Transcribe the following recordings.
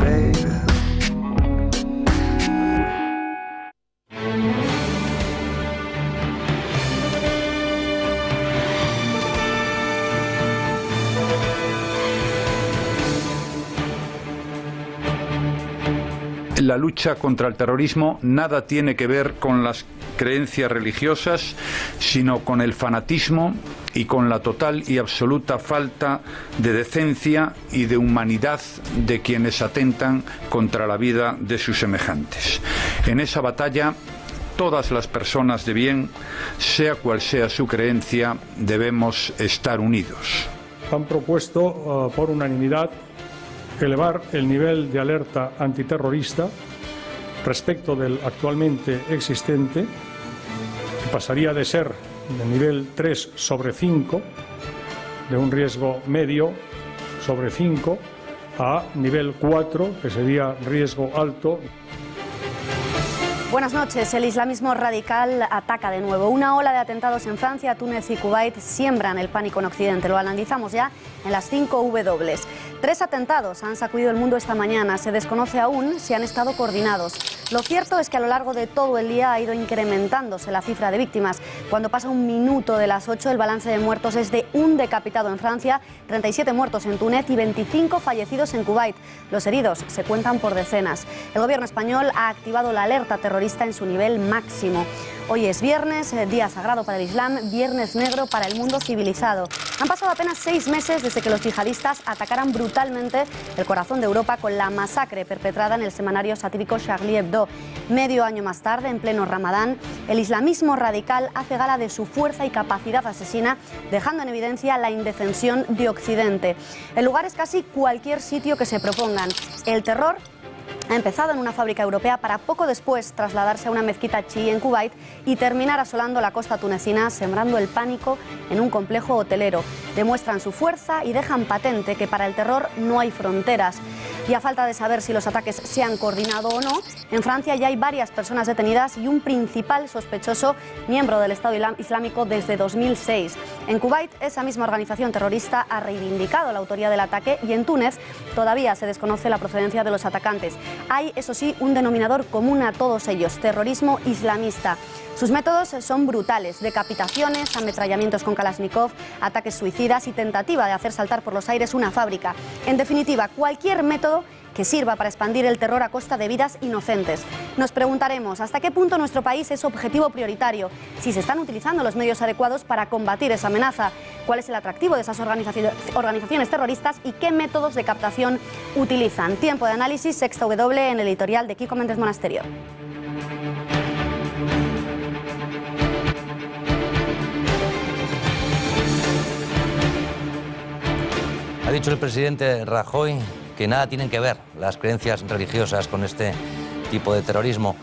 baby. La lucha contra el terrorismo nada tiene que ver con las creencias religiosas, sino con el fanatismo y con la total y absoluta falta de decencia y de humanidad de quienes atentan contra la vida de sus semejantes. En esa batalla, todas las personas de bien, sea cual sea su creencia, debemos estar unidos. Han propuesto por unanimidad elevar el nivel de alerta antiterrorista respecto del actualmente existente, que pasaría de ser de nivel 3 sobre 5, de un riesgo medio sobre 5, a nivel 4, que sería riesgo alto. Buenas noches. El islamismo radical ataca de nuevo. Una ola de atentados en Francia, Túnez y Kuwait siembran el pánico en Occidente. Lo analizamos ya en las 5 W. 3 atentados han sacudido el mundo esta mañana. Se desconoce aún si han estado coordinados. Lo cierto es que a lo largo de todo el día ha ido incrementándose la cifra de víctimas. Cuando pasa un minuto de las 8, el balance de muertos es de un decapitado en Francia, 37 muertos en Túnez y 25 fallecidos en Kuwait. Los heridos se cuentan por decenas. El gobierno español ha activado la alerta terrorista en su nivel máximo. Hoy es viernes, día sagrado para el Islam, viernes negro para el mundo civilizado. Han pasado apenas 6 meses desde que los yihadistas atacaran brutalmente el corazón de Europa con la masacre perpetrada en el semanario satírico Charlie Hebdo. Medio año más tarde, en pleno Ramadán, el islamismo radical hace gala de su fuerza y capacidad asesina, dejando en evidencia la indefensión de Occidente. El lugar es casi cualquier sitio que se propongan. El terror ha empezado en una fábrica europea para poco después trasladarse a una mezquita chií en Kuwait y terminar asolando la costa tunecina, sembrando el pánico en un complejo hotelero. Demuestran su fuerza y dejan patente que para el terror no hay fronteras. Y a falta de saber si los ataques se han coordinado o no, en Francia ya hay varias personas detenidas y un principal sospechoso, miembro del Estado Islámico desde 2006. En Kuwait, esa misma organización terrorista ha reivindicado la autoría del ataque y en Túnez todavía se desconoce la procedencia de los atacantes. Hay, eso sí, un denominador común a todos ellos: terrorismo islamista. Sus métodos son brutales: decapitaciones, ametrallamientos con Kalashnikov, ataques suicidas y tentativa de hacer saltar por los aires una fábrica. En definitiva, cualquier método que sirva para expandir el terror a costa de vidas inocentes. Nos preguntaremos hasta qué punto nuestro país es objetivo prioritario, si se están utilizando los medios adecuados para combatir esa amenaza, cuál es el atractivo de esas organizaciones terroristas y qué métodos de captación utilizan. Tiempo de análisis, Sexta W, en el editorial de Kiko Méndez Monasterio. Ha dicho el presidente Rajoy que nada tienen que ver las creencias religiosas con este tipo de terrorismo.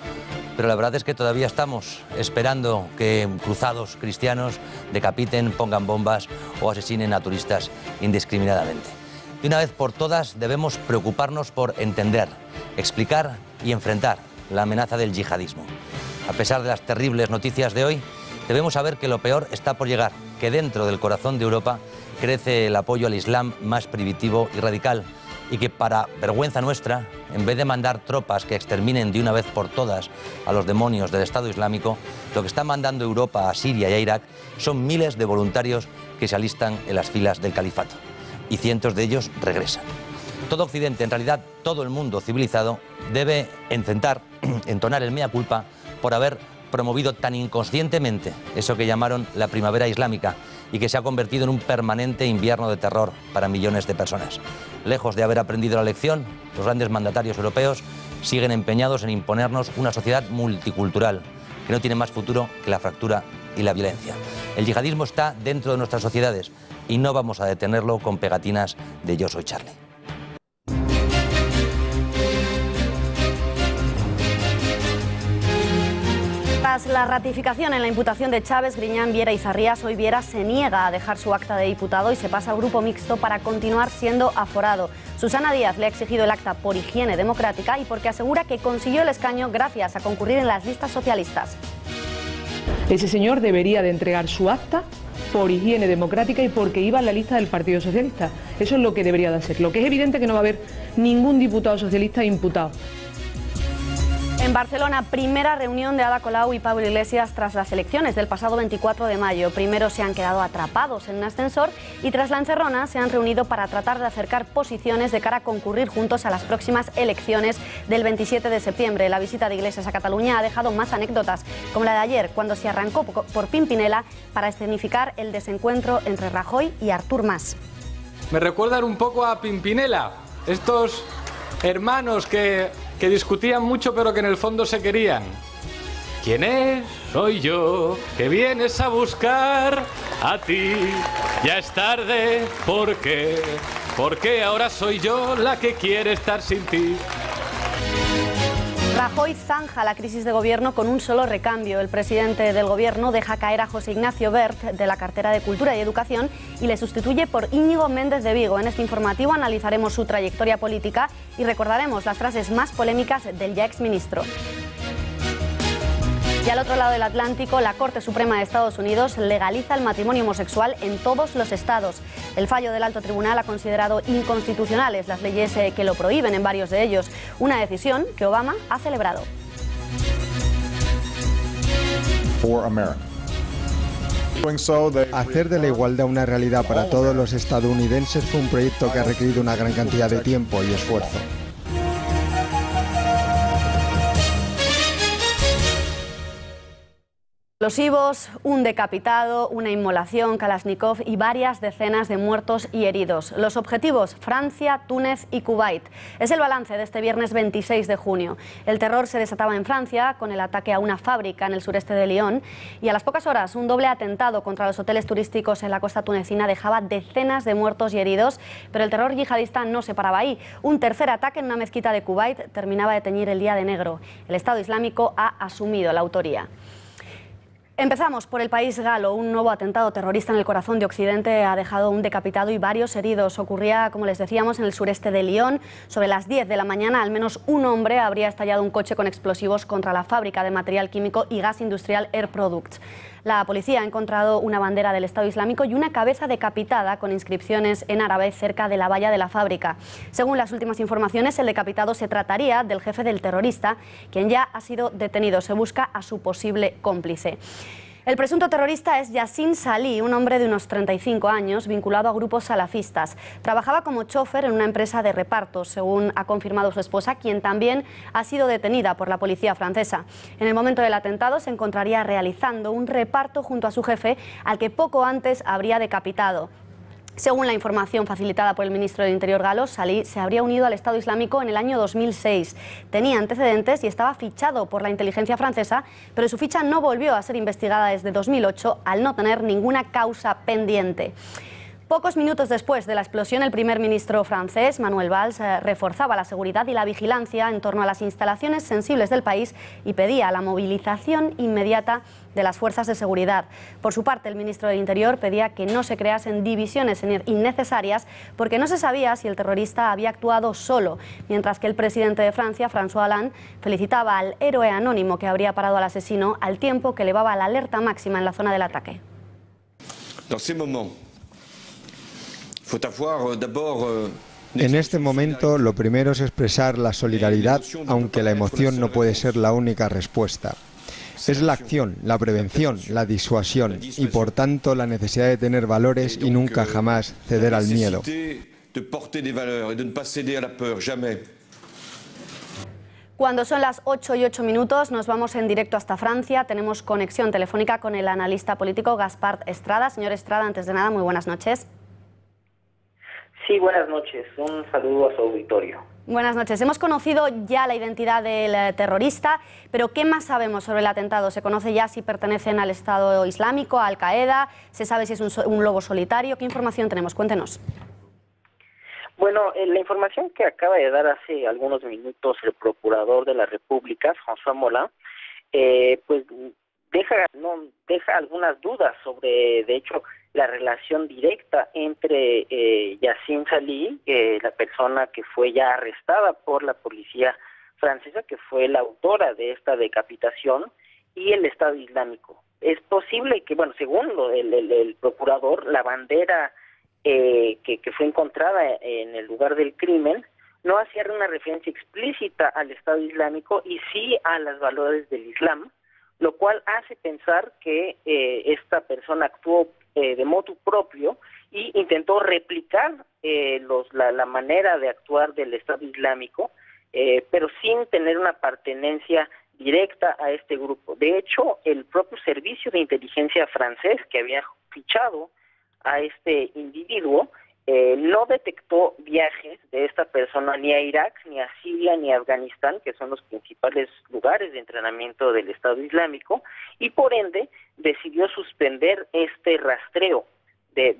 Pero la verdad es que todavía estamos esperando que cruzados cristianos decapiten, pongan bombas o asesinen a turistas indiscriminadamente. De una vez por todas debemos preocuparnos por entender, explicar y enfrentar la amenaza del yihadismo. A pesar de las terribles noticias de hoy, debemos saber que lo peor está por llegar, que dentro del corazón de Europa crece el apoyo al Islam más primitivo y radical, y que para vergüenza nuestra, en vez de mandar tropas que exterminen de una vez por todas a los demonios del Estado Islámico, lo que está mandando Europa a Siria y a Irak son miles de voluntarios que se alistan en las filas del califato, y cientos de ellos regresan. Todo Occidente, en realidad todo el mundo civilizado, debe entonar el mea culpa por haber promovido tan inconscientemente eso que llamaron la primavera islámica y que se ha convertido en un permanente invierno de terror para millones de personas. Lejos de haber aprendido la lección, los grandes mandatarios europeos siguen empeñados en imponernos una sociedad multicultural que no tiene más futuro que la fractura y la violencia. El yihadismo está dentro de nuestras sociedades y no vamos a detenerlo con pegatinas de Yo soy Charlie. Tras la ratificación en la imputación de Chávez, Griñán, Viera y Sarriás, hoy Viera se niega a dejar su acta de diputado y se pasa al grupo mixto para continuar siendo aforado. Susana Díaz le ha exigido el acta por higiene democrática y porque asegura que consiguió el escaño gracias a concurrir en las listas socialistas. Ese señor debería de entregar su acta por higiene democrática y porque iba en la lista del Partido Socialista. Eso es lo que debería de ser. Lo que es evidente que no va a haber ningún diputado socialista imputado. En Barcelona, primera reunión de Ada Colau y Pablo Iglesias tras las elecciones del pasado 24 de mayo. Primero se han quedado atrapados en un ascensor y tras la encerrona se han reunido para tratar de acercar posiciones de cara a concurrir juntos a las próximas elecciones del 27 de septiembre. La visita de Iglesias a Cataluña ha dejado más anécdotas, como la de ayer, cuando se arrancó por Pimpinela para escenificar el desencuentro entre Rajoy y Artur Mas. Me recuerdan un poco a Pimpinela, estos hermanos que discutían mucho pero que en el fondo se querían. ¿Quién es? Soy yo, que vienes a buscar a ti. Ya es tarde, ¿por qué? Porque ahora soy yo la que quiere estar sin ti. Rajoy zanja la crisis de gobierno con un solo recambio. El presidente del gobierno deja caer a José Ignacio Wert de la cartera de Cultura y Educación y le sustituye por Íñigo Méndez de Vigo. En este informativo analizaremos su trayectoria política y recordaremos las frases más polémicas del ya exministro. Y al otro lado del Atlántico, la Corte Suprema de Estados Unidos legaliza el matrimonio homosexual en todos los estados. El fallo del Alto Tribunal ha considerado inconstitucionales las leyes que lo prohíben en varios de ellos, una decisión que Obama ha celebrado. Hacer de la igualdad una realidad para todos los estadounidenses fue un proyecto que ha requerido una gran cantidad de tiempo y esfuerzo. Explosivos, un decapitado, una inmolación, Kalashnikov y varias decenas de muertos y heridos. Los objetivos: Francia, Túnez y Kuwait. Es el balance de este viernes 26 de junio. El terror se desataba en Francia con el ataque a una fábrica en el sureste de Lyon y a las pocas horas un doble atentado contra los hoteles turísticos en la costa tunecina dejaba decenas de muertos y heridos, pero el terror yihadista no se paraba ahí. Un tercer ataque en una mezquita de Kuwait terminaba de teñir el día de negro. El Estado Islámico ha asumido la autoría. Empezamos por el país galo. Un nuevo atentado terrorista en el corazón de Occidente ha dejado un decapitado y varios heridos. Ocurría, como les decíamos, en el sureste de Lyon. Sobre las 10 de la mañana, al menos un hombre habría estallado un coche con explosivos contra la fábrica de material químico y gas industrial Air Products. La policía ha encontrado una bandera del Estado Islámico y una cabeza decapitada con inscripciones en árabe cerca de la valla de la fábrica. Según las últimas informaciones, el decapitado se trataría del jefe del terrorista, quien ya ha sido detenido. Se busca a su posible cómplice. El presunto terrorista es Yassin Salih, un hombre de unos 35 años vinculado a grupos salafistas. Trabajaba como chofer en una empresa de repartos, según ha confirmado su esposa, quien también ha sido detenida por la policía francesa. En el momento del atentado se encontraría realizando un reparto junto a su jefe, al que poco antes habría decapitado. Según la información facilitada por el ministro del Interior galo, Salih se habría unido al Estado Islámico en el año 2006. Tenía antecedentes y estaba fichado por la inteligencia francesa, pero su ficha no volvió a ser investigada desde 2008 al no tener ninguna causa pendiente. Pocos minutos después de la explosión, el primer ministro francés, Manuel Valls, reforzaba la seguridad y la vigilancia en torno a las instalaciones sensibles del país y pedía la movilización inmediata de las fuerzas de seguridad. Por su parte, el ministro del Interior pedía que no se creasen divisiones innecesarias porque no se sabía si el terrorista había actuado solo, mientras que el presidente de Francia, François Hollande, felicitaba al héroe anónimo que habría parado al asesino al tiempo que elevaba la alerta máxima en la zona del ataque. En este momento, lo primero es expresar la solidaridad, aunque la emoción no puede ser la única respuesta. Es la acción, la prevención, la disuasión y, por tanto, la necesidad de tener valores y nunca jamás ceder al miedo. Cuando son las 8:08, nos vamos en directo hasta Francia. Tenemos conexión telefónica con el analista político Gaspard Estrada. Señor Estrada, antes de nada, muy buenas noches. Sí, buenas noches. Un saludo a su auditorio. Buenas noches. Hemos conocido ya la identidad del terrorista, pero ¿qué más sabemos sobre el atentado? ¿Se conoce ya si pertenecen al Estado Islámico, a Al-Qaeda? ¿Se sabe si es un lobo solitario? ¿Qué información tenemos? Cuéntenos. Bueno, la información que acaba de dar hace algunos minutos el Procurador de la República, François Molin, pues deja algunas dudas sobre, de hecho, la relación directa entre Yassin Salih, la persona que fue ya arrestada por la policía francesa, que fue la autora de esta decapitación, y el Estado Islámico. es posible que, bueno, según el procurador, la bandera que fue encontrada en el lugar del crimen no hacía una referencia explícita al Estado Islámico y sí a los valores del Islam, lo cual hace pensar que esta persona actuó de motu propio y intentó replicar la manera de actuar del Estado Islámico, pero sin tener una pertenencia directa a este grupo. De hecho, el propio servicio de inteligencia francés que había fichado a este individuo no detectó viajes de esta persona ni a Irak, ni a Siria, ni a Afganistán, que son los principales lugares de entrenamiento del Estado Islámico, y por ende decidió suspender este rastreo de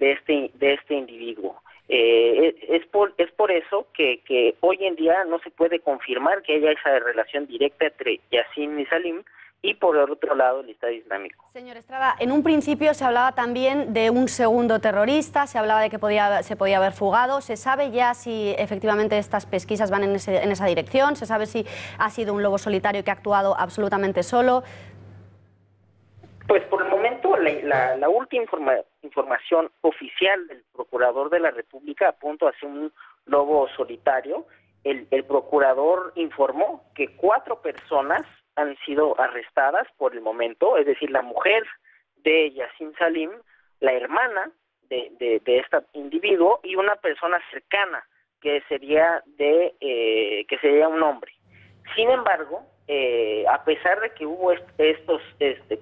este individuo. Es por eso que hoy en día no se puede confirmar que haya esa relación directa entre Yassin y Salim y por el otro lado el Estado Islámico. Señor Estrada, en un principio se hablaba también de un segundo terrorista, se hablaba de que se podía haber fugado. ¿Se sabe ya si efectivamente estas pesquisas van en esa dirección? ¿Se sabe si ha sido un lobo solitario que ha actuado absolutamente solo? Pues por el momento la última información oficial del Procurador de la República apunta hacia un lobo solitario. El procurador informó que 4 personas han sido arrestadas por el momento, es decir, la mujer de Yassin Salim, la hermana de este individuo y una persona cercana que sería un hombre. Sin embargo, a pesar de que hubo estos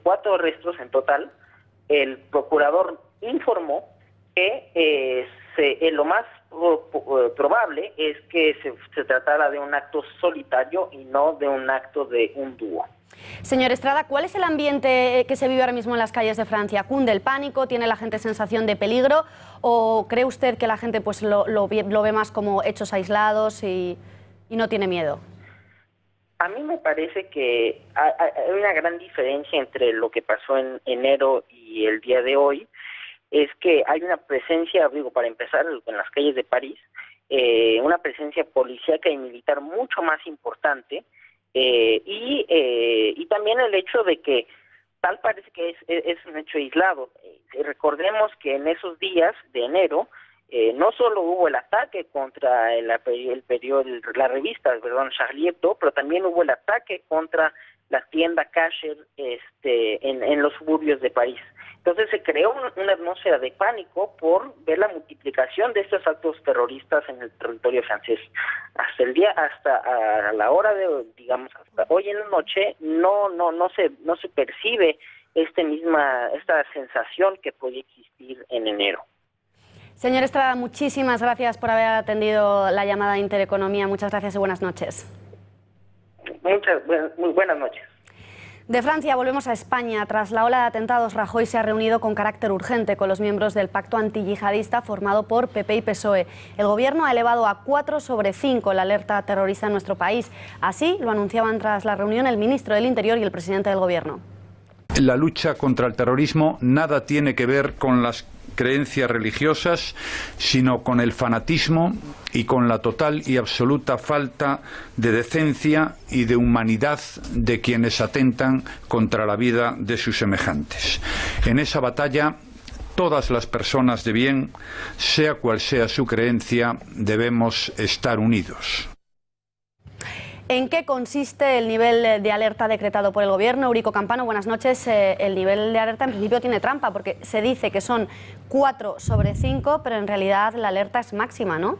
4 arrestos en total, el procurador informó que lo más probable es que se tratara de un acto solitario y no de un acto de un dúo. Señor Estrada, ¿cuál es el ambiente que se vive ahora mismo en las calles de Francia? ¿Cunde el pánico? ¿Tiene la gente sensación de peligro? ¿O cree usted que la gente pues lo ve más como hechos aislados y no tiene miedo? A mí me parece que hay una gran diferencia entre lo que pasó en enero y el día de hoy. Es que hay una presencia, para empezar, en las calles de París, una presencia policíaca y militar mucho más importante, y también el hecho de que tal parece que es un hecho aislado. Recordemos que en esos días de enero no solo hubo el ataque contra la revista Charlie Hebdo, pero también hubo el ataque contra la tienda Kasher en los suburbios de París. Entonces se creó una atmósfera de pánico por ver la multiplicación de estos actos terroristas en el territorio francés. Hasta a la hora de, hasta hoy en la noche, no se percibe esta sensación que podía existir en enero. Señor Estrada, muchísimas gracias por haber atendido la llamada de Intereconomía. Muchas gracias y buenas noches. Muy buenas noches. De Francia volvemos a España. Tras la ola de atentados, Rajoy se ha reunido con carácter urgente con los miembros del pacto antiyihadista formado por PP y PSOE. El Gobierno ha elevado a 4 sobre 5 la alerta terrorista en nuestro país. Así lo anunciaban tras la reunión el ministro del Interior y el presidente del Gobierno. La lucha contra el terrorismo nada tiene que ver con las creencias religiosas, sino con el fanatismo y con la total y absoluta falta de decencia y de humanidad de quienes atentan contra la vida de sus semejantes. En esa batalla, todas las personas de bien, sea cual sea su creencia, debemos estar unidos. ¿En qué consiste el nivel de alerta decretado por el Gobierno? Eurico Campano, buenas noches. El nivel de alerta en principio tiene trampa porque se dice que son 4 sobre 5, pero en realidad la alerta es máxima, ¿no?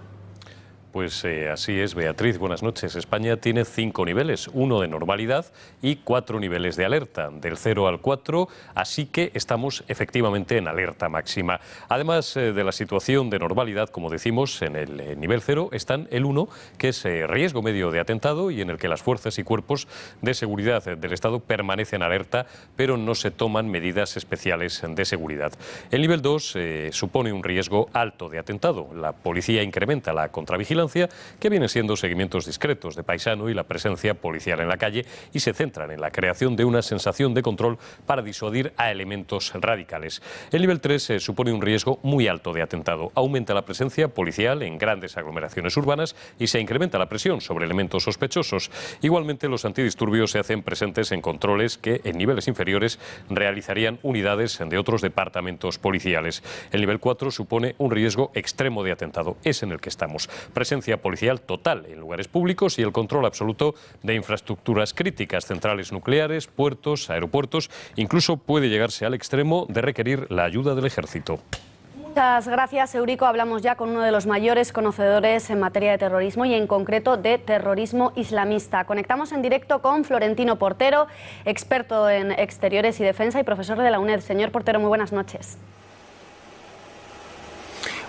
Pues así es, Beatriz, buenas noches. España tiene 5 niveles, 1 de normalidad y 4 niveles de alerta, del 0 al 4, así que estamos efectivamente en alerta máxima. Además de la situación de normalidad, como decimos, en el nivel 0 están el 1, que es riesgo medio de atentado y en el que las fuerzas y cuerpos de seguridad del Estado permanecen alerta, pero no se toman medidas especiales de seguridad. El nivel 2 supone un riesgo alto de atentado. La policía incrementa la contravigilancia vigilancia que vienen siendo seguimientos discretos de paisano y la presencia policial en la calle, y se centran en la creación de una sensación de control para disuadir a elementos radicales. El nivel 3 supone un riesgo muy alto de atentado. Aumenta la presencia policial en grandes aglomeraciones urbanas y se incrementa la presión sobre elementos sospechosos. Igualmente, los antidisturbios se hacen presentes en controles que en niveles inferiores realizarían unidades de otros departamentos policiales. El nivel 4 supone un riesgo extremo de atentado. Es en el que estamos. Presencia policial total en lugares públicos y el control absoluto de infraestructuras críticas, centrales nucleares, puertos, aeropuertos. Incluso puede llegarse al extremo de requerir la ayuda del ejército. Muchas gracias, Eurico. Hablamos ya con uno de los mayores conocedores en materia de terrorismo y en concreto de terrorismo islamista. Conectamos en directo con Florentino Portero, experto en exteriores y defensa y profesor de la UNED. Señor Portero, muy buenas noches.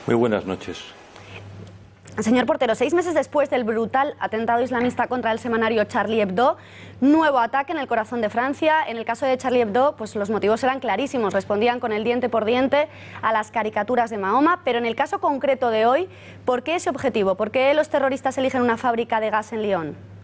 Muy buenas noches. Señor Portero, 6 meses después del brutal atentado islamista contra el semanario Charlie Hebdo, nuevo ataque en el corazón de Francia. En el caso de Charlie Hebdo, pues los motivos eran clarísimos, respondían con el diente por diente a las caricaturas de Mahoma, pero en el caso concreto de hoy, ¿por qué ese objetivo? ¿Por qué los terroristas eligen una fábrica de gas en Lyon?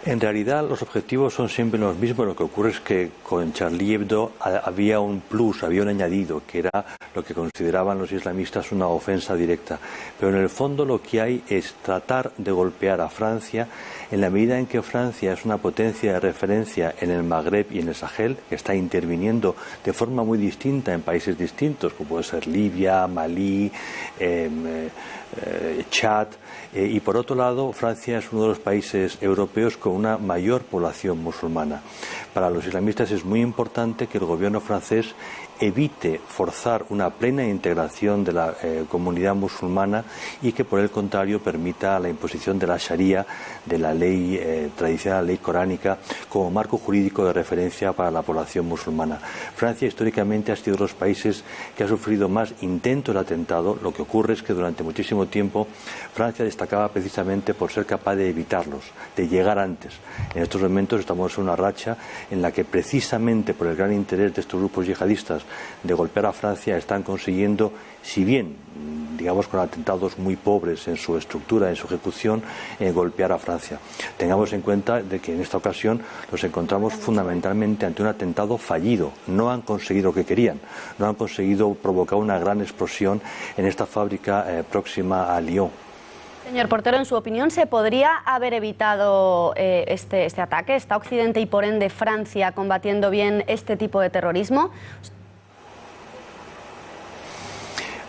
En realidad los objetivos son siempre los mismos. Lo que ocurre es que con Charlie Hebdo había un plus, había un añadido, que era lo que consideraban los islamistas una ofensa directa. Pero en el fondo lo que hay es tratar de golpear a Francia en la medida en que Francia es una potencia de referencia en el Magreb y en el Sahel, que está interviniendo de forma muy distinta en países distintos, como puede ser Libia, Malí, Chad, y por otro lado Francia es uno de los países europeos con una mayor población musulmana. Para los islamistas es muy importante que el gobierno francés evite forzar una plena integración de la comunidad musulmana y que por el contrario permita la imposición de la Sharia, de la ley tradicional, la ley coránica, como marco jurídico de referencia para la población musulmana. Francia históricamente ha sido de los países que ha sufrido más intentos de atentado. Lo que ocurre es que durante muchísimo tiempo Francia destacaba precisamente por ser capaz de evitarlos, de llegar antes. En estos momentos estamos en una racha en la que precisamente por el gran interés de estos grupos yihadistas de golpear a Francia están consiguiendo, si bien digamos con atentados muy pobres en su estructura, en su ejecución, golpear a Francia. Tengamos en cuenta de que en esta ocasión nos encontramos fundamentalmente ante un atentado fallido. No han conseguido lo que querían, no han conseguido provocar una gran explosión en esta fábrica próxima a Lyon. Señor Portero, en su opinión, ¿se podría haber evitado este ataque? ¿Está Occidente y por ende Francia combatiendo bien este tipo de terrorismo?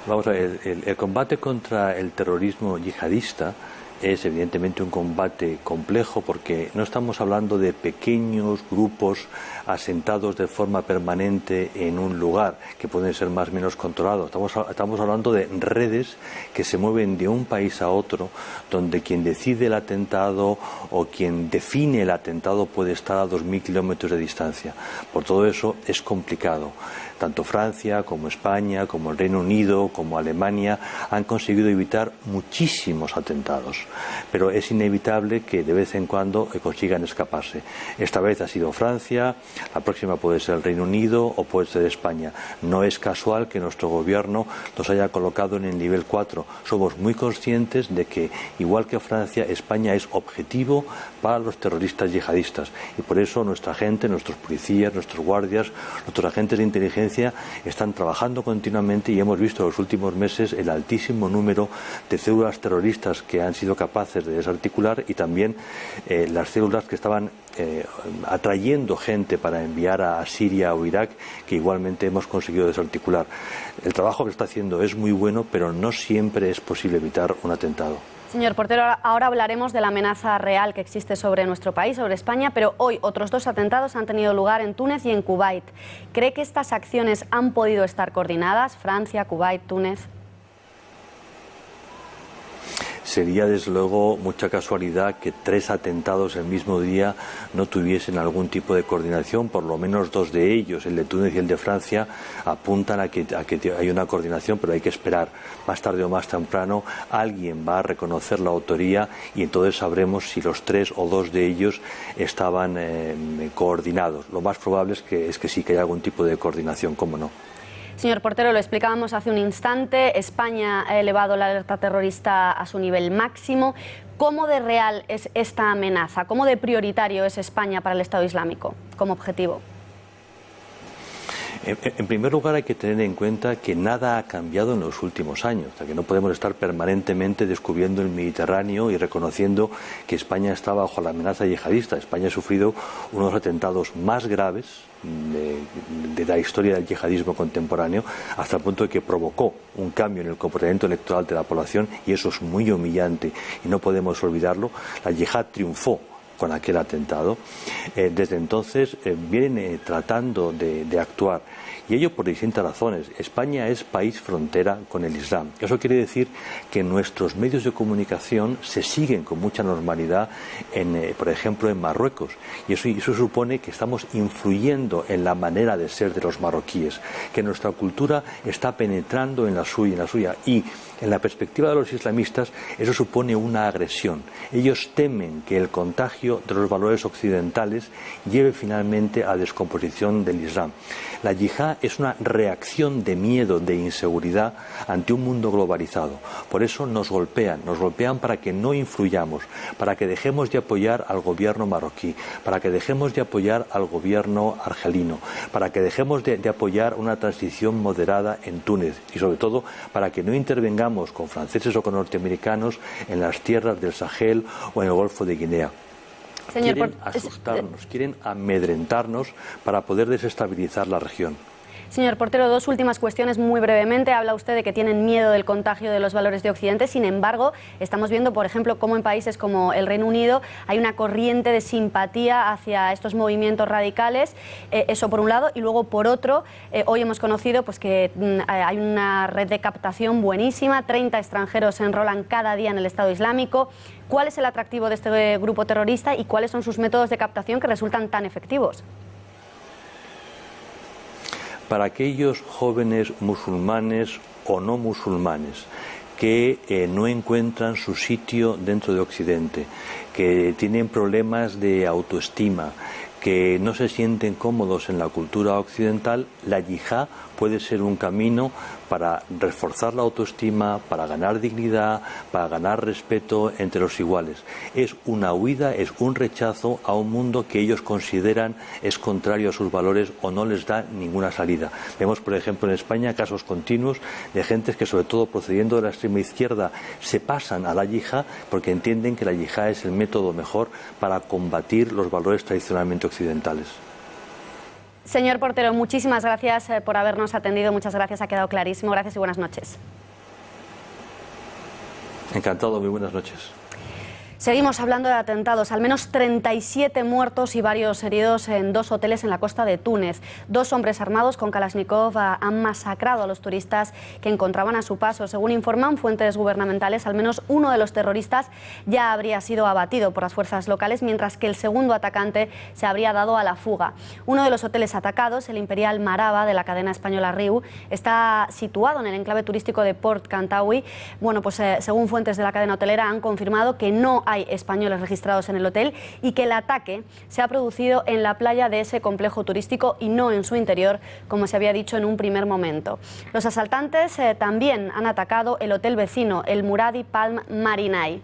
Vamos a ver, el combate contra el terrorismo yihadista es evidentemente un combate complejo porque no estamos hablando de pequeños grupos asentados de forma permanente en un lugar que pueden ser más o menos controlados. Estamos hablando de redes que se mueven de un país a otro, donde quien decide el atentado o quien define el atentado puede estar a 2.000 kilómetros de distancia. Por todo eso es complicado. Tanto Francia como España, como el Reino Unido, como Alemania han conseguido evitar muchísimos atentados, pero es inevitable que de vez en cuando consigan escaparse. Esta vez ha sido Francia, la próxima puede ser el Reino Unido o puede ser España. No es casual que nuestro gobierno nos haya colocado en el nivel 4. Somos muy conscientes de que, igual que Francia, España es objetivo para los terroristas yihadistas y por eso nuestra gente, nuestros policías, nuestros guardias, nuestros agentes de inteligencia están trabajando continuamente y hemos visto en los últimos meses el altísimo número de células terroristas que han sido capaces de desarticular y también las células que estaban atrayendo gente para enviar a Siria o Irak, que igualmente hemos conseguido desarticular. El trabajo que está haciendo es muy bueno, pero no siempre es posible evitar un atentado. Señor Portero, ahora hablaremos de la amenaza real que existe sobre nuestro país, sobre España, pero hoy otros 2 atentados han tenido lugar en Túnez y en Kuwait. ¿Cree que estas acciones han podido estar coordinadas? Francia, Kuwait, Túnez. Sería desde luego mucha casualidad que 3 atentados el mismo día no tuviesen algún tipo de coordinación. Por lo menos 2 de ellos, el de Túnez y el de Francia, apuntan a que hay una coordinación, pero hay que esperar. Más tarde o más temprano alguien va a reconocer la autoría y entonces sabremos si los 3 o 2 de ellos estaban coordinados. Lo más probable es que sí que haya algún tipo de coordinación, ¿cómo no? Señor Portero, lo explicábamos hace un instante, España ha elevado la alerta terrorista a su nivel máximo. ¿Cómo de real es esta amenaza? ¿Cómo de prioritario es España para el Estado Islámico como objetivo? En primer lugar, hay que tener en cuenta que nada ha cambiado en los últimos años, o sea, que no podemos estar permanentemente descubriendo el Mediterráneo y reconociendo que España está bajo la amenaza yihadista. España ha sufrido uno de los atentados más graves de la historia del yihadismo contemporáneo, hasta el punto de que provocó un cambio en el comportamiento electoral de la población, y eso es muy humillante y no podemos olvidarlo. La yihad triunfó con aquel atentado. Desde entonces vienen tratando de actuar, y ello por distintas razones. España es país frontera con el Islam. Eso quiere decir que nuestros medios de comunicación se siguen con mucha normalidad, por ejemplo, en Marruecos, y eso supone que estamos influyendo en la manera de ser de los marroquíes, que nuestra cultura está penetrando en la suya, y en la perspectiva de los islamistas eso supone una agresión. Ellos temen que el contagio de los valores occidentales lleve finalmente a descomposición del Islam. La yihad es una reacción de miedo, de inseguridad ante un mundo globalizado. Por eso nos golpean para que no influyamos, para que dejemos de apoyar al gobierno marroquí, para que dejemos de apoyar al gobierno argelino, para que dejemos de apoyar una transición moderada en Túnez, y sobre todo para que no intervengamos con franceses o con norteamericanos en las tierras del Sahel o en el Golfo de Guinea. Quieren asustarnos, quieren amedrentarnos para poder desestabilizar la región. Señor Portero, dos últimas cuestiones muy brevemente. Habla usted de que tienen miedo del contagio de los valores de Occidente. Sin embargo, estamos viendo, por ejemplo, cómo en países como el Reino Unido hay una corriente de simpatía hacia estos movimientos radicales. Eso por un lado. Y luego, por otro, hoy hemos conocido pues, que hay una red de captación buenísima. 30 extranjeros se enrolan cada día en el Estado Islámico. ¿Cuál es el atractivo de este grupo terrorista y cuáles son sus métodos de captación que resultan tan efectivos? Para aquellos jóvenes musulmanes o no musulmanes que no encuentran su sitio dentro de Occidente, que tienen problemas de autoestima, que no se sienten cómodos en la cultura occidental, la yihad puede ser un camino para reforzar la autoestima, para ganar dignidad, para ganar respeto entre los iguales. Es una huida, es un rechazo a un mundo que ellos consideran es contrario a sus valores o no les da ninguna salida. Vemos, por ejemplo, en España casos continuos de gentes que, sobre todo procediendo de la extrema izquierda, se pasan a la yihad porque entienden que la yihad es el método mejor para combatir los valores tradicionalmente occidentales. Señor Portero, muchísimas gracias por habernos atendido. Muchas gracias, ha quedado clarísimo. Gracias y buenas noches. Encantado, muy buenas noches. Seguimos hablando de atentados, al menos 37 muertos y varios heridos en dos hoteles en la costa de Túnez. Dos hombres armados con Kalashnikov han masacrado a los turistas que encontraban a su paso. Según informan fuentes gubernamentales, al menos uno de los terroristas ya habría sido abatido por las fuerzas locales, mientras que el segundo atacante se habría dado a la fuga. Uno de los hoteles atacados, el Imperial Maraba de la cadena española Riu, está situado en el enclave turístico de Port Kantaoui. Bueno, pues según fuentes de la cadena hotelera han confirmado que no hay españoles registrados en el hotel y que el ataque se ha producido en la playa de ese complejo turístico y no en su interior, como se había dicho en un primer momento. Los asaltantes también han atacado el hotel vecino, el Muradi Palm Marinai.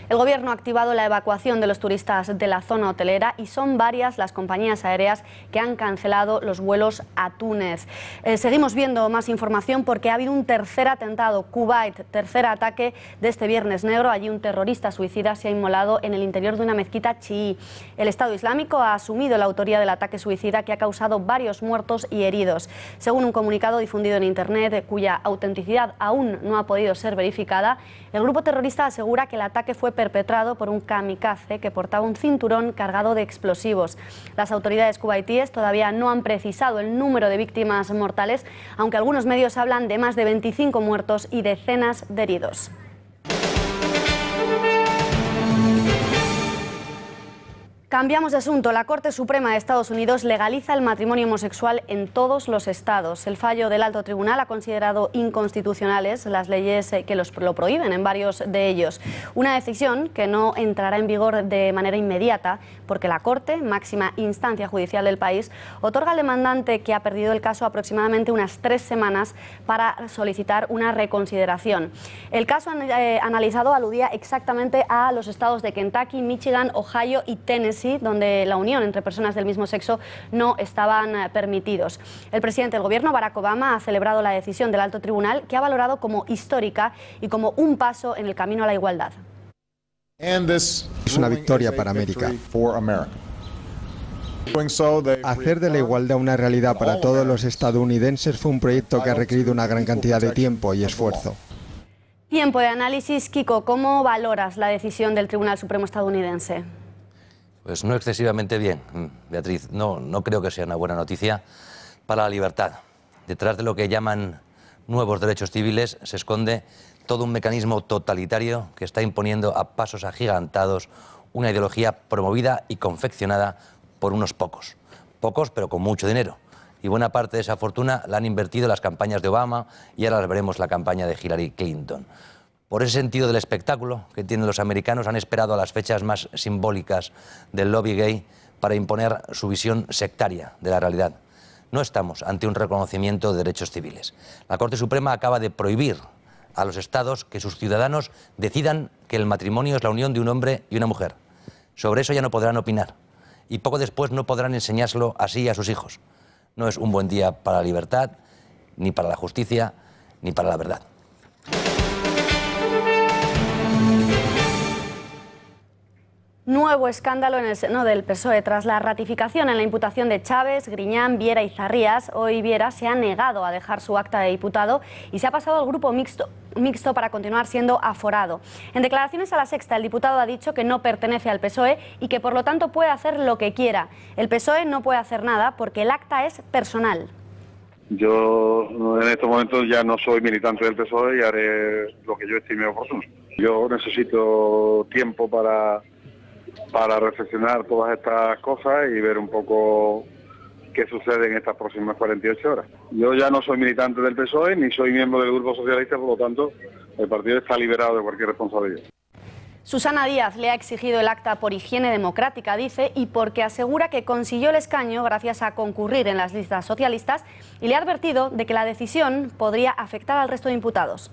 El Gobierno ha activado la evacuación de los turistas de la zona hotelera y son varias las compañías aéreas que han cancelado los vuelos a Túnez. Seguimos viendo más información porque ha habido un tercer atentado, Kuwait, tercer ataque de este Viernes Negro. Allí un terrorista suicida se ha inmolado en el interior de una mezquita chií. El Estado Islámico ha asumido la autoría del ataque suicida que ha causado varios muertos y heridos. Según un comunicado difundido en Internet, cuya autenticidad aún no ha podido ser verificada, el grupo terrorista asegura que el ataque fue perpetrado por un kamikaze que portaba un cinturón cargado de explosivos. Las autoridades cubaitíes todavía no han precisado el número de víctimas mortales, aunque algunos medios hablan de más de 25 muertos y decenas de heridos. Cambiamos de asunto. La Corte Suprema de Estados Unidos legaliza el matrimonio homosexual en todos los estados. El fallo del Alto Tribunal ha considerado inconstitucionales las leyes que lo prohíben en varios de ellos. Una decisión que no entrará en vigor de manera inmediata porque la Corte, máxima instancia judicial del país, otorga al demandante que ha perdido el caso aproximadamente unas 3 semanas para solicitar una reconsideración. El caso analizado aludía exactamente a los estados de Kentucky, Michigan, Ohio y Tennessee, donde la unión entre personas del mismo sexo no estaban permitidos. El presidente del gobierno, Barack Obama, ha celebrado la decisión del Alto Tribunal, que ha valorado como histórica y como un paso en el camino a la igualdad. Es una victoria para América. Hacer de la igualdad una realidad para todos los estadounidenses fue un proyecto que ha requerido una gran cantidad de tiempo y esfuerzo. Tiempo de análisis. Kiko, ¿cómo valoras la decisión del Tribunal Supremo estadounidense? Pues no excesivamente bien, Beatriz. No creo que sea una buena noticia para la libertad. Detrás de lo que llaman nuevos derechos civiles se esconde todo un mecanismo totalitario que está imponiendo a pasos agigantados una ideología promovida y confeccionada por unos pocos. Pocos, pero con mucho dinero. Y buena parte de esa fortuna la han invertido las campañas de Obama y ahora veremos la campaña de Hillary Clinton. Por ese sentido del espectáculo que tienen los americanos, han esperado a las fechas más simbólicas del lobby gay para imponer su visión sectaria de la realidad. No estamos ante un reconocimiento de derechos civiles. La Corte Suprema acaba de prohibir a los estados que sus ciudadanos decidan que el matrimonio es la unión de un hombre y una mujer. Sobre eso ya no podrán opinar y poco después no podrán enseñárselo así a sus hijos. No es un buen día para la libertad, ni para la justicia, ni para la verdad. Nuevo escándalo en el seno del PSOE. Tras la ratificación en la imputación de Chávez, Griñán, Viera y Zarrías, hoy Viera se ha negado a dejar su acta de diputado y se ha pasado al grupo mixto para continuar siendo aforado. En declaraciones a La Sexta, el diputado ha dicho que no pertenece al PSOE y que por lo tanto puede hacer lo que quiera. El PSOE no puede hacer nada porque el acta es personal. Yo en estos momentos ya no soy militante del PSOE y haré lo que yo estime oportuno. Yo necesito tiempo para reflexionar todas estas cosas y ver un poco qué sucede en estas próximas 48 horas. Yo ya no soy militante del PSOE ni soy miembro del Grupo Socialista, por lo tanto el partido está liberado de cualquier responsabilidad. Susana Díaz le ha exigido el acta por higiene democrática, dice, y porque asegura que consiguió el escaño gracias a concurrir en las listas socialistas, y le ha advertido de que la decisión podría afectar al resto de imputados.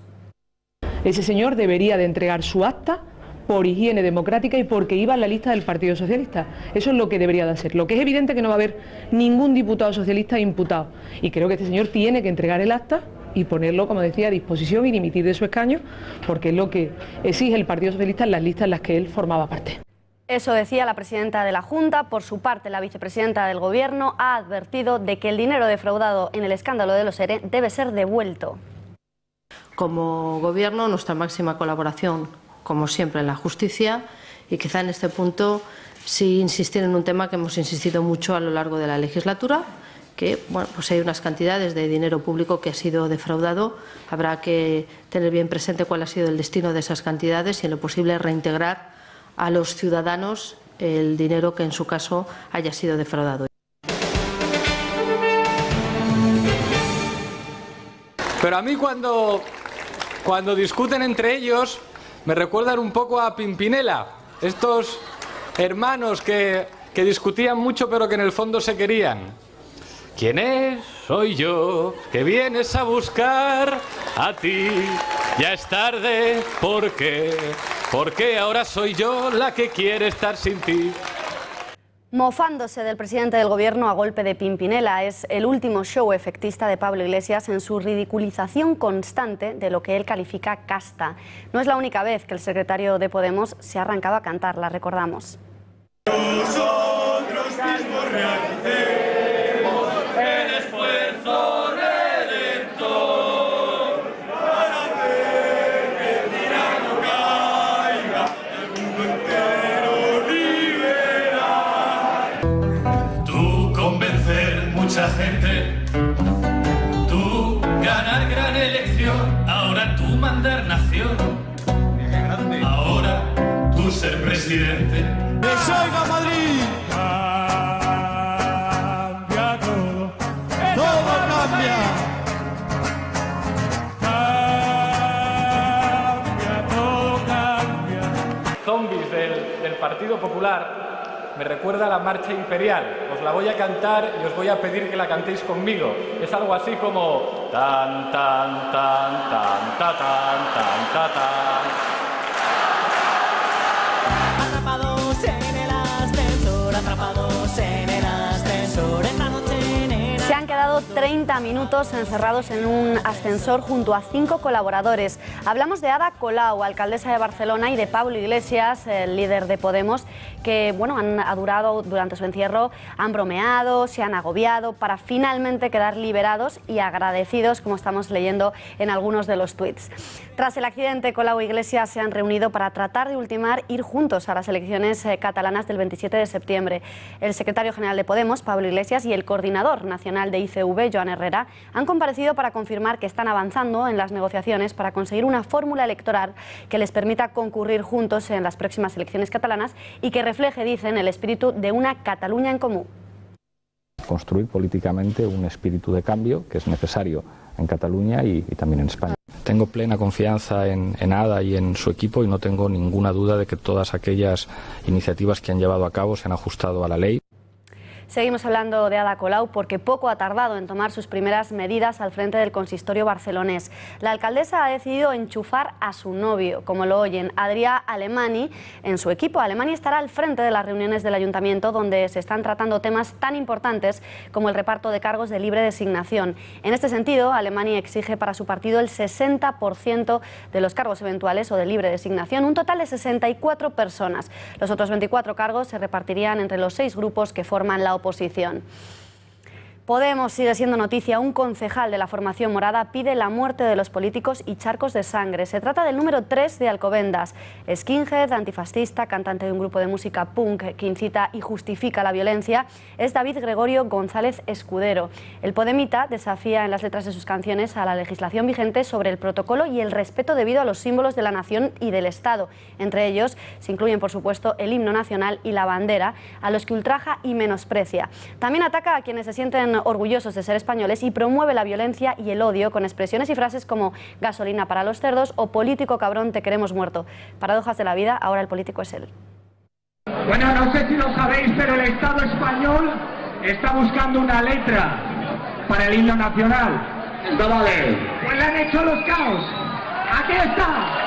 Ese señor debería de entregar su acta por higiene democrática y porque iba en la lista del Partido Socialista. Eso es lo que debería de hacer. Lo que es evidente que no va a haber ningún diputado socialista imputado. Y creo que este señor tiene que entregar el acta y ponerlo, como decía, a disposición y dimitir de su escaño, porque es lo que exige el Partido Socialista en las listas en las que él formaba parte. Eso decía la presidenta de la Junta. Por su parte, la vicepresidenta del Gobierno ha advertido de que el dinero defraudado en el escándalo de los ERE debe ser devuelto. Como Gobierno, nuestra máxima colaboración, como siempre, en la justicia, y quizá en este punto sí insistir en un tema que hemos insistido mucho a lo largo de la legislatura, que bueno, pues hay unas cantidades de dinero público que ha sido defraudado. Habrá que tener bien presente cuál ha sido el destino de esas cantidades y en lo posible reintegrar a los ciudadanos el dinero que en su caso haya sido defraudado. Pero a mí cuando discuten entre ellos me recuerdan un poco a Pimpinela, estos hermanos que discutían mucho pero que en el fondo se querían. ¿Quién es? Soy yo, que vienes a buscar a ti. Ya es tarde, ¿por qué? Porque ahora soy yo la que quiere estar sin ti. Mofándose del presidente del Gobierno a golpe de Pimpinela es el último show efectista de Pablo Iglesias en su ridiculización constante de lo que él califica casta. No es la única vez que el secretario de Podemos se ha arrancado a cantar, la recordamos. Nosotros mismos realicemos el esfuerzo redentor para hacer que el tirano caiga, el mundo entero liberar. Tú convencer mucha gente, tú ganar gran elección, ahora tú mandar nación, ahora tú ser presidente. ¡Que salga Madrid! zombies del Partido Popular me recuerda a la Marcha Imperial. Os la voy a cantar y os voy a pedir que la cantéis conmigo. Es algo así como tan, tan, tan, tan, tan, tan, tan, tan, tan. Atrapados en el ascensor, atrapados en el ascensor, esta noche, nena. Se han quedado 30 minutos encerrados en un ascensor junto a 5 colaboradores. Hablamos de Ada Colau, alcaldesa de Barcelona, y de Pablo Iglesias, el líder de Podemos, que ha durado durante su encierro, han bromeado, se han agobiado para finalmente quedar liberados y agradecidos, como estamos leyendo en algunos de los tuits. Tras el accidente, Colau e Iglesias se han reunido para tratar de ultimar ir juntos a las elecciones catalanas del 27 de septiembre. El secretario general de Podemos, Pablo Iglesias, y el coordinador nacional de ICV, Joan Herrera, han comparecido para confirmar que están avanzando en las negociaciones para conseguir una fórmula electoral que les permita concurrir juntos en las próximas elecciones catalanas y que refleje, dicen, el espíritu de una Cataluña en común. Construir políticamente un espíritu de cambio que es necesario en Cataluña y también en España. Tengo plena confianza en Ada y en su equipo y no tengo ninguna duda de que todas aquellas iniciativas que han llevado a cabo se han ajustado a la ley. Seguimos hablando de Ada Colau porque poco ha tardado en tomar sus primeras medidas al frente del consistorio barcelonés. La alcaldesa ha decidido enchufar a su novio, como lo oyen, Adrià Alemany, en su equipo. Alemany estará al frente de las reuniones del ayuntamiento donde se están tratando temas tan importantes como el reparto de cargos de libre designación. En este sentido, Alemany exige para su partido el 60% de los cargos eventuales o de libre designación, un total de 64 personas. Los otros 24 cargos se repartirían entre los 6 grupos que forman la oposición. Podemos sigue siendo noticia. Un concejal de la formación morada pide la muerte de los políticos y charcos de sangre. Se trata del número 3 de Alcobendas, skinhead, antifascista, cantante de un grupo de música punk que incita y justifica la violencia. Es David Gregorio González Escudero. El podemita desafía en las letras de sus canciones a la legislación vigente sobre el protocolo y el respeto debido a los símbolos de la nación y del Estado. Entre ellos se incluyen, por supuesto, el himno nacional y la bandera, a los que ultraja y menosprecia. También ataca a quienes se sienten orgullosos de ser españoles y promueve la violencia y el odio con expresiones y frases como gasolina para los cerdos o político cabrón, te queremos muerto. Paradojas de la vida, ahora el político es él. Bueno, no sé si lo sabéis, pero el Estado español está buscando una letra para el himno nacional. No vale. Pues le han hecho los caos. Aquí está.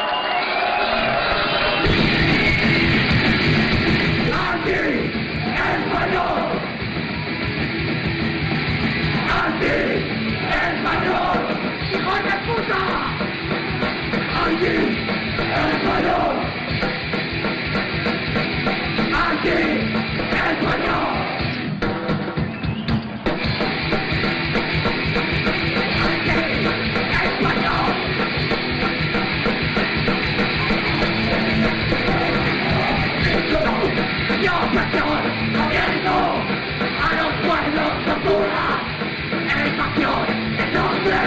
Anti-español. ¡Anti-español! ¡Hijo de puta! ¡Anti-español! ¡Anti-español! ¡Anti-español! ¡Yo, señor gobierno! ¡A los pueblos tortura! ¡Educación en nombre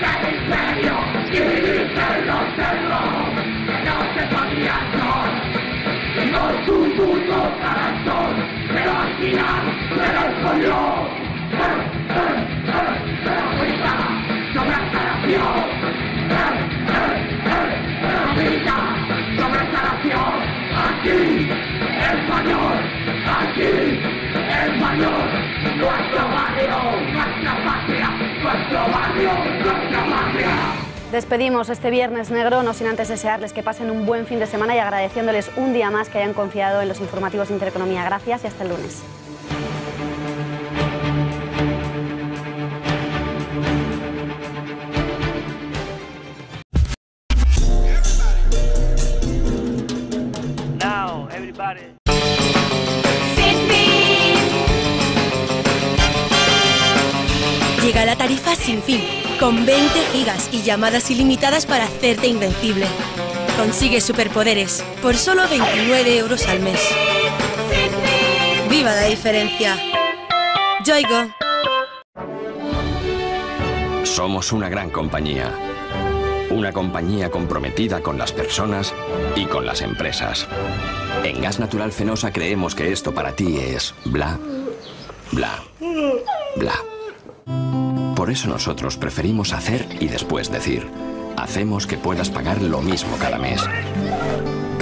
del imperio! ¡Y dicen los cerros que no se podían son! ¡Con su puto corazón! ¡Pero al final se los jodió! ¡Pero grita sobre esta nación! ¡Pero grita sobre esta nación! ¡Aquí, español! ¡Aquí, español! ¡Nuestro barrio! ¡Nuestra patria! ¡Nuestro barrio! ¡Nuestra patria! Despedimos este Viernes Negro, no sin antes desearles que pasen un buen fin de semana y agradeciéndoles un día más que hayan confiado en los informativos de Intereconomía. Gracias y hasta el lunes. Now, everybody. Llega la tarifa Sin Fin, con 20 gigas y llamadas ilimitadas para hacerte invencible. Consigue superpoderes por solo 29 € al mes. ¡Viva la diferencia! Yoigo. Somos una gran compañía. Una compañía comprometida con las personas y con las empresas. En Gas Natural Fenosa creemos que esto para ti es bla, bla, bla. Por eso nosotros preferimos hacer y después decir. Hacemos que puedas pagar lo mismo cada mes.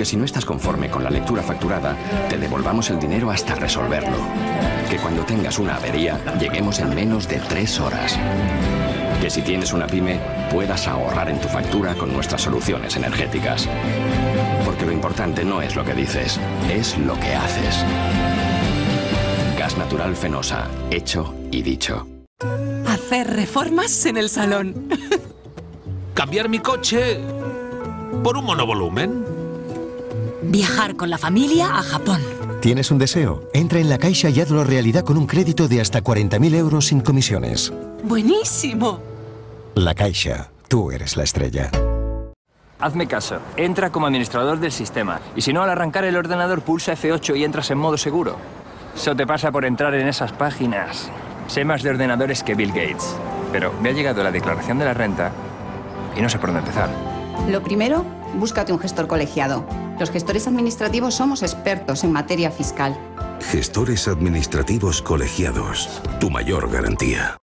que si no estás conforme con la lectura facturada, te devolvamos el dinero hasta resolverlo. Que cuando tengas una avería, lleguemos en menos de 3 horas. Que si tienes una pyme, puedas ahorrar en tu factura con nuestras soluciones energéticas. Porque lo importante no es lo que dices, es lo que haces. Gas Natural Fenosa, hecho y dicho. Hacer reformas en el salón. Cambiar mi coche por un monovolumen. Viajar con la familia a Japón. ¿Tienes un deseo? Entra en La Caixa y hazlo realidad con un crédito de hasta 40.000 euros sin comisiones. ¡Buenísimo! La Caixa, tú eres la estrella. Hazme caso, entra como administrador del sistema. Y si no, al arrancar el ordenador pulsa F8 y entras en modo seguro. Eso te pasa por entrar en esas páginas. Sé más de ordenadores que Bill Gates. Pero me ha llegado la declaración de la renta y no sé por dónde empezar. Lo primero, búscate un gestor colegiado. Los gestores administrativos somos expertos en materia fiscal. Gestores administrativos colegiados. Tu mayor garantía.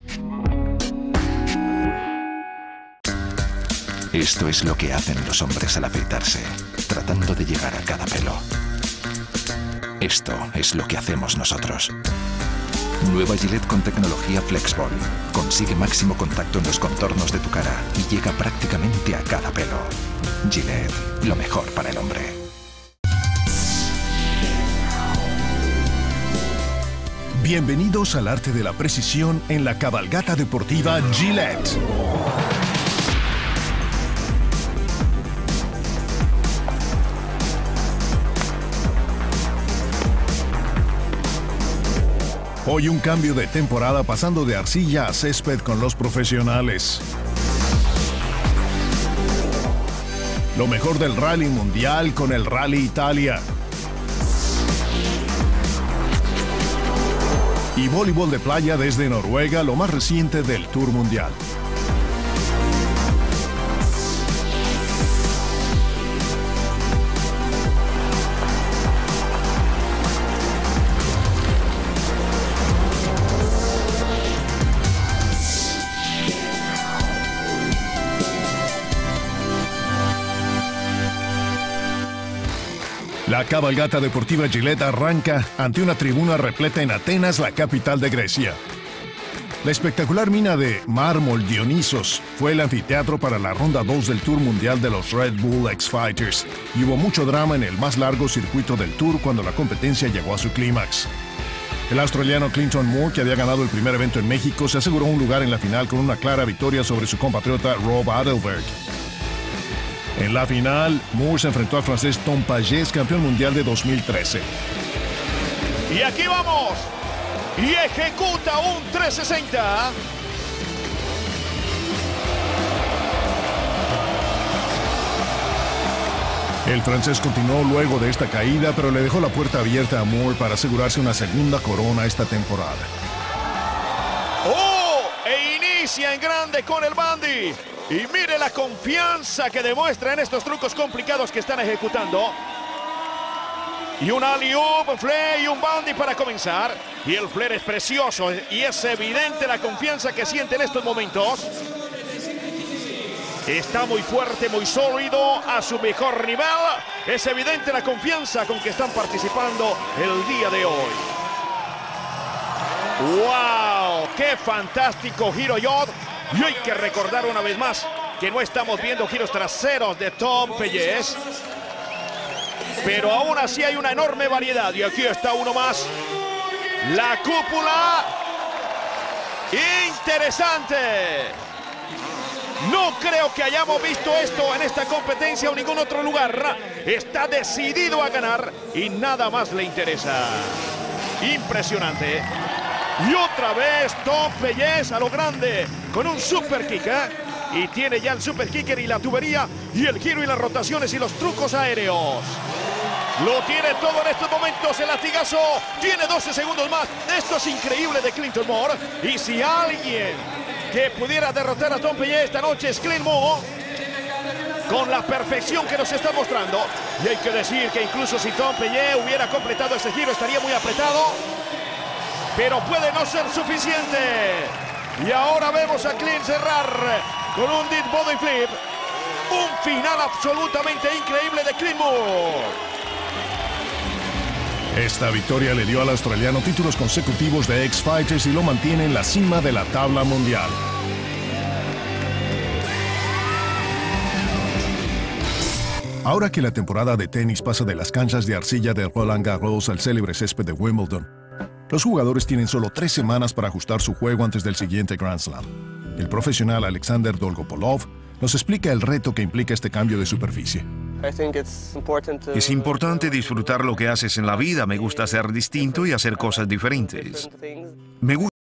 Esto es lo que hacen los hombres al afeitarse, tratando de llegar a cada pelo. Esto es lo que hacemos nosotros. Nueva Gillette con tecnología FlexBall. Consigue máximo contacto en los contornos de tu cara y llega prácticamente a cada pelo. Gillette, lo mejor para el hombre. Bienvenidos al arte de la precisión en la cabalgata deportiva Gillette. Hoy un cambio de temporada pasando de arcilla a césped con los profesionales. Lo mejor del Rally Mundial con el Rally Italia. Y voleibol de playa desde Noruega, lo más reciente del Tour Mundial. La cabalgata deportiva Gillette arranca ante una tribuna repleta en Atenas, la capital de Grecia. La espectacular mina de mármol Dionisos fue el anfiteatro para la ronda 2 del Tour Mundial de los Red Bull X-Fighters y hubo mucho drama en el más largo circuito del Tour cuando la competencia llegó a su clímax. El australiano Clinton Moore, que había ganado el primer evento en México, se aseguró un lugar en la final con una clara victoria sobre su compatriota Rob Adelberg. En la final, Moore se enfrentó al francés Tom Pagès, campeón mundial de 2013. Y aquí vamos. Y ejecuta un 360. El francés continuó luego de esta caída, pero le dejó la puerta abierta a Moore para asegurarse una segunda corona esta temporada. ¡Oh! E inicia en grande con el bandy. Y mire la confianza que demuestra en estos trucos complicados que están ejecutando. Y un alley-oop, un flare y un bandy para comenzar. Y el flare es precioso y es evidente la confianza que siente en estos momentos. Está muy fuerte, muy sólido, a su mejor nivel. Es evidente la confianza con que están participando el día de hoy. ¡Wow! ¡Qué fantástico giro yacht! Y hay que recordar una vez más que no estamos viendo giros traseros de Tom Pagès. Pero aún así hay una enorme variedad. Y aquí está uno más. La cúpula. Interesante. No creo que hayamos visto esto en esta competencia o en ningún otro lugar. Está decidido a ganar y nada más le interesa. Impresionante. Y otra vez Tom Pagès a lo grande con un super kick, y tiene ya el super kicker y la tubería y el giro y las rotaciones y los trucos aéreos. Lo tiene todo en estos momentos, el latigazo tiene 12 segundos más. Esto es increíble de Clinton Moore. Y si alguien que pudiera derrotar a Tom Pagès esta noche es Clinton Moore, con la perfección que nos está mostrando. Y hay que decir que incluso si Tom Pagès hubiera completado ese giro estaría muy apretado. Pero puede no ser suficiente. Y ahora vemos a Clint cerrar con un deep body flip. Un final absolutamente increíble de Chris Moore. Esta victoria le dio al australiano títulos consecutivos de X-Fighters y lo mantiene en la cima de la tabla mundial. Ahora que la temporada de tenis pasa de las canchas de arcilla de Roland Garros al célebre césped de Wimbledon, los jugadores tienen solo 3 semanas para ajustar su juego antes del siguiente Grand Slam. El profesional Alexander Dolgopolov nos explica el reto que implica este cambio de superficie. Es importante disfrutar lo que haces en la vida. Me gusta ser distinto y hacer cosas diferentes. Me gusta